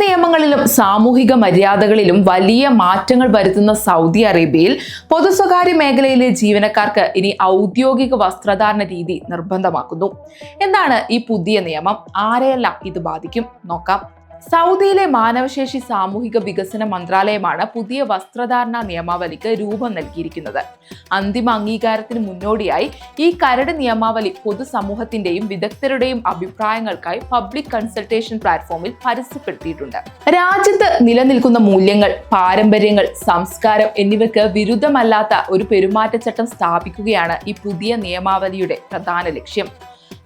നിയമങ്ങളിലും സാമൂഹിക മര്യാദകളിലും വലിയ മാറ്റങ്ങൾ വരുത്തുന്ന സൗദി അറേബ്യയിൽ പൊതു സ്വകാര്യ മേഖലയിലെ ജീവനക്കാർക്ക് ഇനി ഔദ്യോഗിക വസ്ത്രധാരണ രീതി നിർബന്ധമാക്കുന്നു. എന്താണ് ഈ പുതിയ നിയമം? ആരെയെല്ലാം ഇത് ബാധിക്കും? നോക്കാം. സൗദിയിലെ മാനവശേഷി സാമൂഹിക വികസന മന്ത്രാലയമാണ് പുതിയ വസ്ത്രധാരണ നിയമാവലിക്ക് രൂപം നൽകിയിരിക്കുന്നത്. അന്തിമ അംഗീകാരത്തിന് മുന്നോടിയായി ഈ കരട് നിയമാവലി പൊതുസമൂഹത്തിന്റെയും വിദഗ്ധരുടെയും അഭിപ്രായങ്ങൾക്കായി പബ്ലിക് കൺസൾട്ടേഷൻ പ്ലാറ്റ്ഫോമിൽ പരസ്യപ്പെടുത്തിയിട്ടുണ്ട്. രാജ്യത്ത് നിലനിൽക്കുന്ന മൂല്യങ്ങൾ, പാരമ്പര്യങ്ങൾ, സംസ്കാരം എന്നിവയ്ക്ക് വിരുദ്ധമല്ലാത്ത ഒരു പെരുമാറ്റച്ചട്ടം സ്ഥാപിക്കുകയാണ് ഈ പുതിയ നിയമാവലിയുടെ പ്രധാന ലക്ഷ്യം.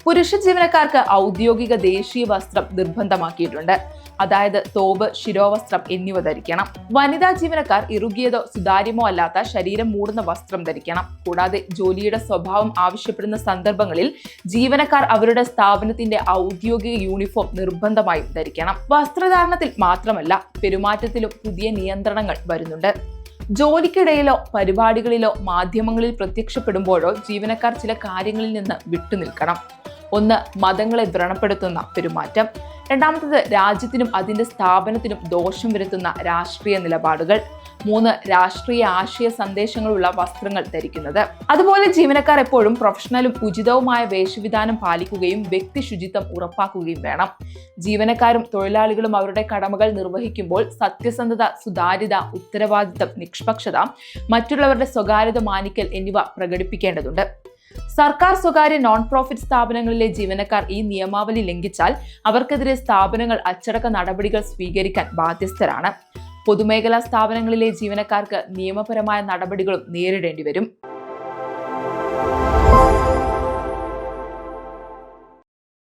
പുരുഷ ജീവനക്കാർക്ക് ഔദ്യോഗിക ദേശീയ വസ്ത്രം നിർബന്ധമാക്കിയിട്ടുണ്ട്. അതായത് തോബ്, ശിരോവസ്ത്രം എന്നിവ ധരിക്കണം. വനിതാ ജീവനക്കാർ ഇറുകിയതോ സുതാര്യമോ അല്ലാത്ത ശരീരം മൂടുന്ന വസ്ത്രം ധരിക്കണം. കൂടാതെ ജോലിയുടെ സ്വഭാവം ആവശ്യപ്പെടുന്ന സന്ദർഭങ്ങളിൽ ജീവനക്കാർ അവരുടെ സ്ഥാപനത്തിന്റെ ഔദ്യോഗിക യൂണിഫോം നിർബന്ധമായും ധരിക്കണം. വസ്ത്രധാരണത്തിൽ മാത്രമല്ല, പെരുമാറ്റത്തിലും പുതിയ നിയന്ത്രണങ്ങൾ വരുന്നുണ്ട്. ജോലിക്കിടയിലോ പരിപാടികളിലോ മാധ്യമങ്ങളിൽ പ്രത്യക്ഷപ്പെടുമ്പോഴോ ജീവനക്കാർ ചില കാര്യങ്ങളിൽ നിന്ന് വിട്ടുനിൽക്കണം. ഒന്ന്, മതങ്ങളെ വ്രണപ്പെടുത്തുന്ന പെരുമാറ്റം. രണ്ടാമത്തത്, രാജ്യത്തിനും അതിന്റെ സ്ഥാപനത്തിനും ദോഷം വരുത്തുന്ന രാഷ്ട്രീയ നിലപാടുകൾ. മൂന്ന്, രാഷ്ട്രീയ ആശയ സന്ദേശങ്ങളുള്ള വസ്ത്രങ്ങൾ ധരിക്കുന്നത്. അതുപോലെ ജീവനക്കാർ എപ്പോഴും പ്രൊഫഷണലും ഉചിതവുമായ വേഷവിധാനം പാലിക്കുകയും വ്യക്തി ശുചിത്വം ഉറപ്പാക്കുകയും വേണം. ജീവനക്കാരും തൊഴിലാളികളും അവരുടെ കടമകൾ നിർവഹിക്കുമ്പോൾ സത്യസന്ധത, സുതാര്യത, ഉത്തരവാദിത്തം, നിഷ്പക്ഷത, മറ്റുള്ളവരുടെ സ്വകാര്യത മാനിക്കൽ എന്നിവ പ്രകടിപ്പിക്കേണ്ടതുണ്ട്. സർക്കാർ, സ്വകാര്യ, നോൺ പ്രോഫിറ്റ് സ്ഥാപനങ്ങളിലെ ജീവനക്കാർ ഈ നിയമാവലി ലംഘിച്ചാൽ അവർക്കെതിരെ സ്ഥാപനങ്ങൾ അച്ചടക്ക നടപടികൾ സ്വീകരിക്കാൻ ബാധ്യസ്ഥരാണ്. പൊതുമേഖലാ സ്ഥാപനങ്ങളിലെ ജീവനക്കാർക്ക് നിയമപരമായ നടപടികളും നേരിടേണ്ടി വരും.